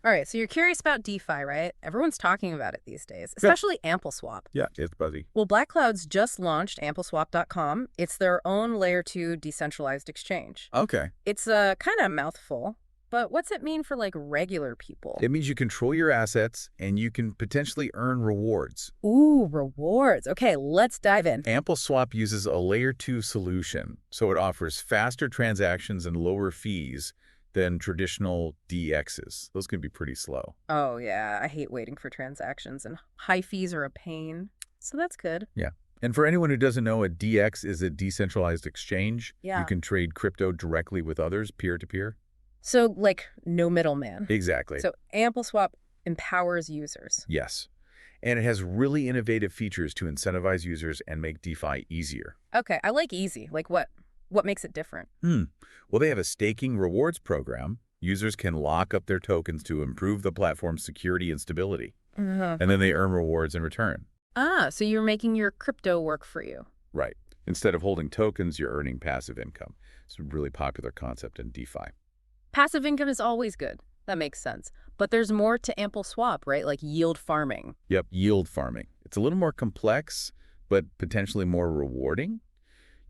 All right, so you're curious about DeFi, right? Everyone's talking about it these days, Yeah. especially AmpleSwap. Yeah, it's buzzy. Well, Blaqclouds just launched AmpleSwap.com. It's their own layer 2 decentralized exchange. Okay. It's a kind of mouthful, but what's it mean for like regular people? It means you control your assets and you can potentially earn rewards. Ooh, rewards. Okay, let's dive in. AmpleSwap uses a layer 2 solution, so it offers faster transactions and lower fees than traditional DEXs. Those can be pretty slow. Oh, yeah, I hate waiting for transactions, and high fees are a pain. So that's good. Yeah. And for anyone who doesn't know, a DEX is a decentralized exchange. You Yeah. can trade crypto directly with others, peer-to-peer. So, like, no middleman. Exactly. So AmpleSwap empowers users. Yes. And it has really innovative features to incentivize users and make DeFi easier. Okay, I like easy. Like what? What makes it different? Well, they have a staking rewards program. Users can lock up their tokens to improve the platform's security and stability. Uh-huh. And then they earn rewards in return. Ah, so you're making your crypto work for you. Right. Instead of holding tokens, you're earning passive income. It's a really popular concept in DeFi. Passive income is always good. That makes sense. But there's more to AmpleSwap, right? Like yield farming. Yep, yield farming. It's a little more complex, but potentially more rewarding.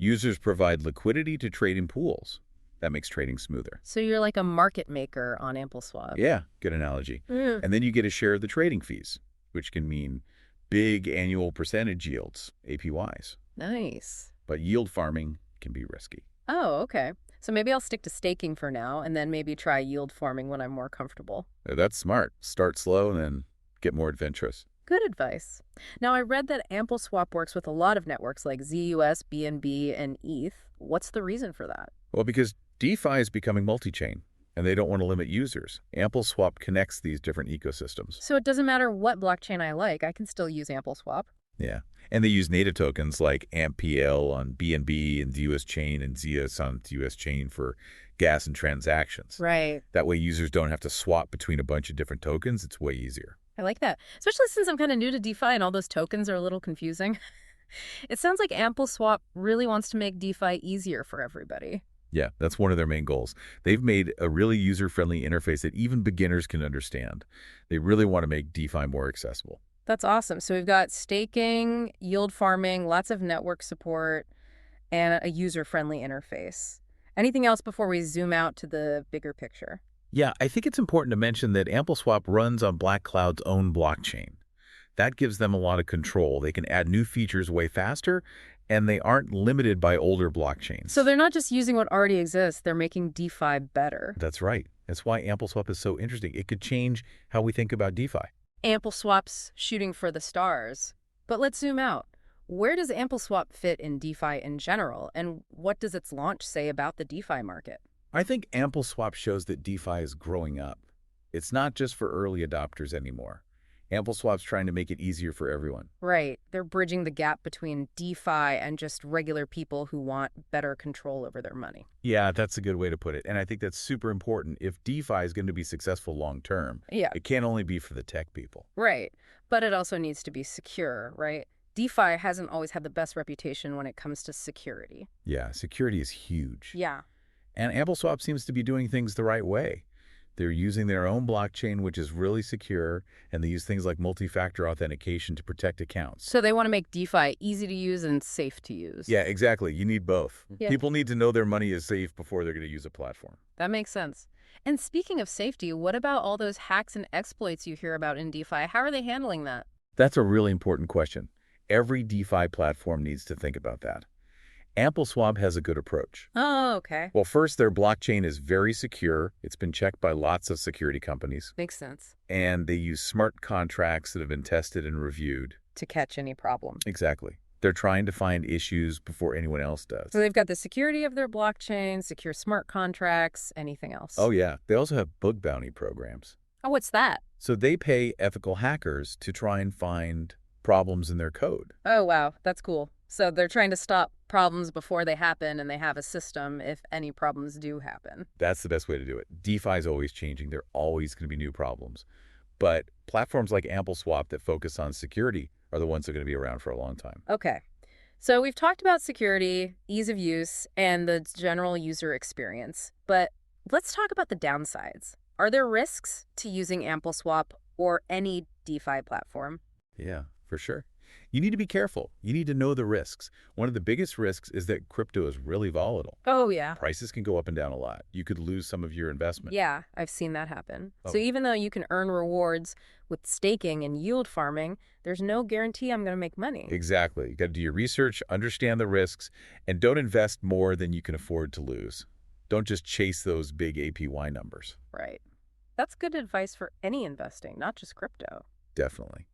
Users provide liquidity to trading pools. That makes trading smoother. So you're like a market maker on AmpleSwap. Yeah, good analogy. And then you get a share of the trading fees, which can mean big annual percentage yields, APYs. Nice. But yield farming can be risky. Oh, okay. So maybe I'll stick to staking for now and then maybe try yield farming when I'm more comfortable. That's smart. Start slow and then get more adventurous. Good advice. Now, I read that AmpleSwap works with a lot of networks like ZEUS, BNB, and ETH. What's the reason for that? Well, because DeFi is becoming multi-chain, and they don't want to limit users. AmpleSwap connects these different ecosystems. So it doesn't matter what blockchain I like, I can still use AmpleSwap. Yeah. And they use native tokens like AmpPL on BNB and ZEUS chain and ZEUS on ZEUS chain for gas and transactions. Right. That way users don't have to swap between a bunch of different tokens. It's way easier. I like that. Especially since I'm kind of new to DeFi and all those tokens are a little confusing. It sounds like AmpleSwap really wants to make DeFi easier for everybody. Yeah, that's one of their main goals. They've made a really user-friendly interface that even beginners can understand. They really want to make DeFi more accessible. That's awesome. So we've got staking, yield farming, lots of network support, and a user-friendly interface. Anything else before we zoom out to the bigger picture? Yeah, I think it's important to mention that AmpleSwap runs on Blaqclouds' own blockchain. That gives them a lot of control. They can add new features way faster, and they aren't limited by older blockchains. So they're not just using what already exists, they're making DeFi better. That's right. That's why AmpleSwap is so interesting. It could change how we think about DeFi. AmpleSwap's shooting for the stars. But let's zoom out. Where does AmpleSwap fit in DeFi in general, and what does its launch say about the DeFi market? I think AmpleSwap shows that DeFi is growing up. It's not just for early adopters anymore. AmpleSwap's trying to make it easier for everyone. Right. They're bridging the gap between DeFi and just regular people who want better control over their money. Yeah, that's a good way to put it. And I think that's super important. If DeFi is going to be successful long term, Yeah. it can't only be for the tech people. Right. But it also needs to be secure, right? DeFi hasn't always had the best reputation when it comes to security. Yeah, security is huge. Yeah. And AmpleSwap seems to be doing things the right way. They're using their own blockchain, which is really secure, and they use things like multi-factor authentication to protect accounts. So they want to make DeFi easy to use and safe to use. Yeah, exactly. You need both. Yeah. People need to know their money is safe before they're going to use a platform. That makes sense. And speaking of safety, what about all those hacks and exploits you hear about in DeFi? How are they handling that? That's a really important question. Every DeFi platform needs to think about that. AmpleSwap has a good approach. Oh, okay. Well, first, their blockchain is very secure. It's been checked by lots of security companies. Makes sense. And they use smart contracts that have been tested and reviewed. To catch any problems. Exactly. They're trying to find issues before anyone else does. So they've got the security of their blockchain, secure smart contracts, anything else? Oh, yeah. They also have bug bounty programs. Oh, what's that? So they pay ethical hackers to try and find problems in their code. Oh, wow. That's cool. So they're trying to stop problems before they happen, and they have a system if any problems do happen. That's the best way to do it. DeFi is always changing. There are always going to be new problems. But platforms like AmpleSwap that focus on security are the ones that are going to be around for a long time. Okay. So we've talked about security, ease of use, and the general user experience. But let's talk about the downsides. Are there risks to using AmpleSwap or any DeFi platform? Yeah, for sure. You need to be careful. You need to know the risks. One of the biggest risks is that crypto is really volatile. Oh, yeah. Prices can go up and down a lot. You could lose some of your investment. Yeah, I've seen that happen. So Oh, even though you can earn rewards with staking and yield farming, there's no guarantee I'm going to make money. exactly. You got to do your research, understand the risks, and don't invest more than you can afford to lose. Don't just chase those big APY numbers. Right. That's good advice for any investing, not just crypto. Definitely.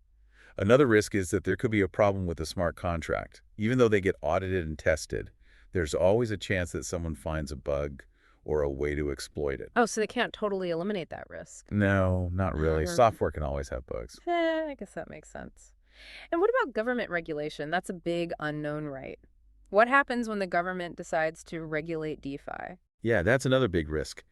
Another risk is that there could be a problem with a smart contract. Even though they get audited and tested, there's always a chance that someone finds a bug or a way to exploit it. Oh, so they can't totally eliminate that risk. No, not really. Software can always have bugs. I guess that makes sense. And what about government regulation? That's a big unknown, right? What happens when the government decides to regulate DeFi? Yeah, that's another big risk.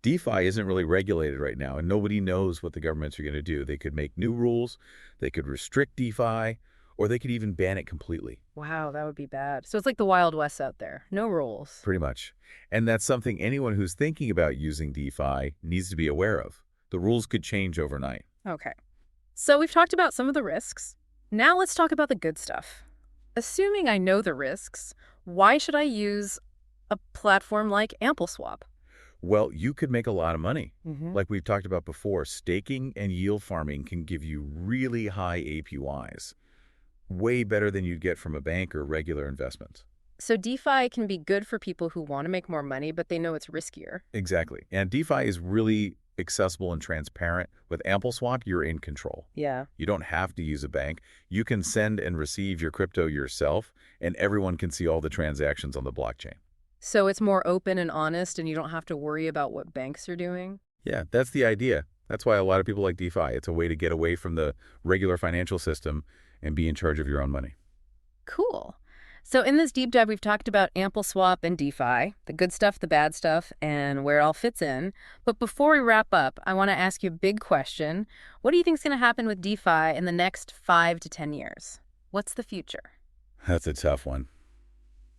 DeFi isn't really regulated right now, and nobody knows what the governments are going to do. They could make new rules, they could restrict DeFi, or they could even ban it completely. Wow, that would be bad. So it's like the Wild West out there. No rules. Pretty much. And that's something anyone who's thinking about using DeFi needs to be aware of. The rules could change overnight. Okay. So we've talked about some of the risks. Now let's talk about the good stuff. Assuming I know the risks, why should I use a platform like AmpleSwap? Well, you could make a lot of money. Mm-hmm. Like we've talked about before, staking and yield farming can give you really high APYs, way better than you'd get from a bank or regular investments. So DeFi can be good for people who want to make more money, but they know it's riskier. Exactly. And DeFi is really accessible and transparent. With AmpleSwap, you're in control. Yeah. You don't have to use a bank. You can send and receive your crypto yourself, and everyone can see all the transactions on the blockchain. So it's more open and honest, and you don't have to worry about what banks are doing? Yeah, that's the idea. That's why a lot of people like DeFi. It's a way to get away from the regular financial system and be in charge of your own money. Cool. So in this deep dive, we've talked about AmpleSwap and DeFi, the good stuff, the bad stuff, and where it all fits in. But before we wrap up, I want to ask you a big question. What do you think is going to happen with DeFi in the next 5 to 10 years? What's the future? That's a tough one.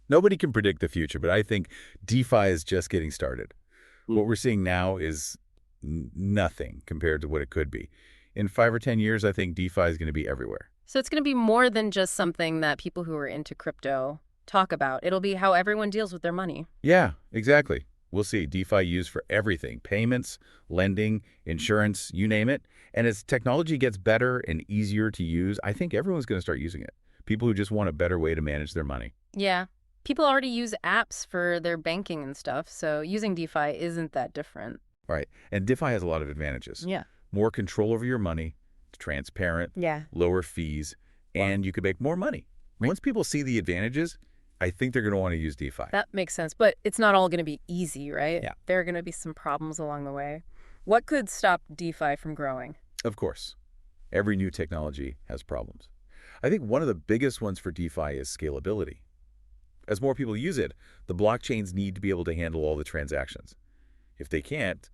Nobody can predict the future, but I think DeFi is just getting started. What we're seeing now is nothing compared to what it could be. In 5 or 10 years, I think DeFi is going to be everywhere. So it's going to be more than just something that people who are into crypto talk about. It'll be how everyone deals with their money. Yeah, exactly. We'll see DeFi used for everything: payments, lending, insurance, you name it. And as technology gets better and easier to use, I think everyone's going to start using it. People who just want a better way to manage their money. Yeah. People already use apps for their banking and stuff, so using DeFi isn't that different. Right. And DeFi has a lot of advantages. Yeah. More control over your money, transparent, Yeah. lower fees, and you could make more money. Once people see the advantages, I think they're going to want to use DeFi. That makes sense, but it's not all going to be easy, right? Yeah. There are going to be some problems along the way. What could stop DeFi from growing? Of course, every new technology has problems. I think one of the biggest ones for DeFi is scalability. As more people use it, the blockchains need to be able to handle all the transactions. If they can't,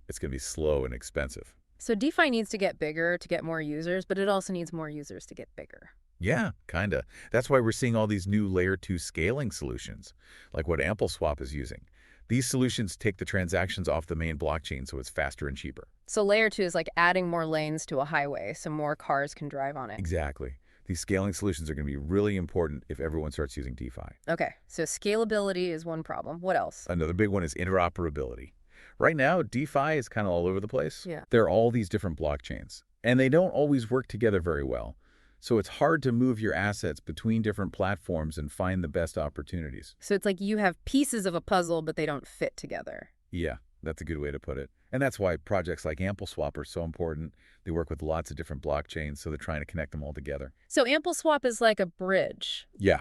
it's going to be slow and expensive. So DeFi needs to get bigger to get more users, but it also needs more users to get bigger. Yeah, kind of. That's why we're seeing all these new Layer 2 scaling solutions, like what AmpleSwap is using. These solutions take the transactions off the main blockchain so it's faster and cheaper. So layer 2 is like adding more lanes to a highway so more cars can drive on it. Exactly. These scaling solutions are going to be really important if everyone starts using DeFi. Okay, so scalability is one problem. What else? Another big one is interoperability. Right now, DeFi is kind of all over the place. Yeah. There are all these different blockchains, and they don't always work together very well. So it's hard to move your assets between different platforms and find the best opportunities. So it's like you have pieces of a puzzle, but they don't fit together. Yeah, that's a good way to put it. And that's why projects like AmpleSwap are so important. They work with lots of different blockchains, so they're trying to connect them all together. So AmpleSwap is like a bridge. Yeah,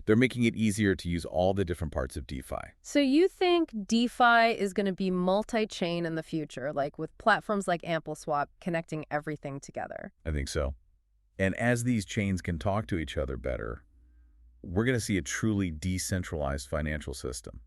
they're making it easier to use all the different parts of DeFi. So you think DeFi is going to be multi-chain in the future, like with platforms like AmpleSwap connecting everything together? I think so. And as these chains can talk to each other better, we're going to see a truly decentralized financial system.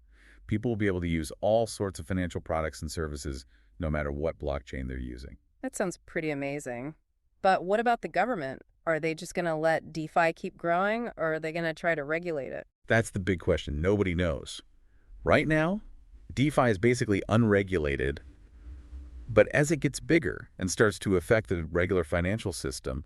People will be able to use all sorts of financial products and services no matter what blockchain they're using. That sounds pretty amazing. But what about the government? Are they just going to let DeFi keep growing, or are they going to try to regulate it? That's the big question. Nobody knows. Right now, DeFi is basically unregulated But as it gets bigger and starts to affect the regular financial system,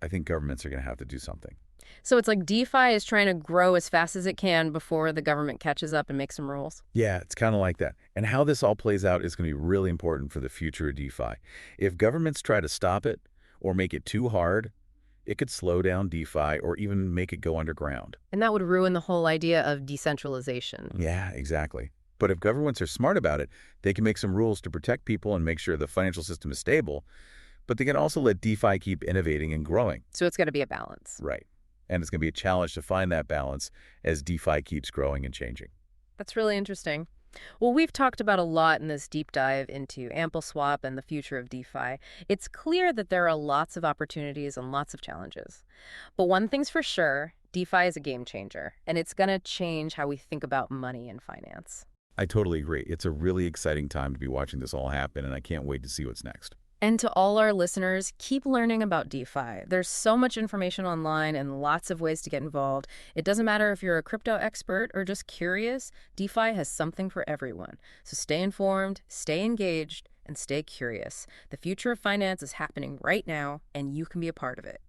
I think governments are going to have to do something. So it's like DeFi is trying to grow as fast as it can before the government catches up and makes some rules. Yeah, it's kind of like that. And how this all plays out is going to be really important for the future of DeFi. If governments try to stop it or make it too hard, it could slow down DeFi or even make it go underground. And that would ruin the whole idea of decentralization. Yeah, exactly. But if governments are smart about it, they can make some rules to protect people and make sure the financial system is stable, but they can also let DeFi keep innovating and growing. So it's got to be a balance. Right. And it's going to be a challenge to find that balance as DeFi keeps growing and changing. That's really interesting. Well, we've talked about a lot in this deep dive into AmpleSwap and the future of DeFi. It's clear that there are lots of opportunities and lots of challenges. But one thing's for sure, DeFi is a game changer, and it's going to change how we think about money and finance. I totally agree. It's a really exciting time to be watching this all happen, and I can't wait to see what's next. And to all our listeners, keep learning about DeFi. There's so much information online and lots of ways to get involved. It doesn't matter if you're a crypto expert or just curious, DeFi has something for everyone. So stay informed, stay engaged, and stay curious. The future of finance is happening right now, and you can be a part of it.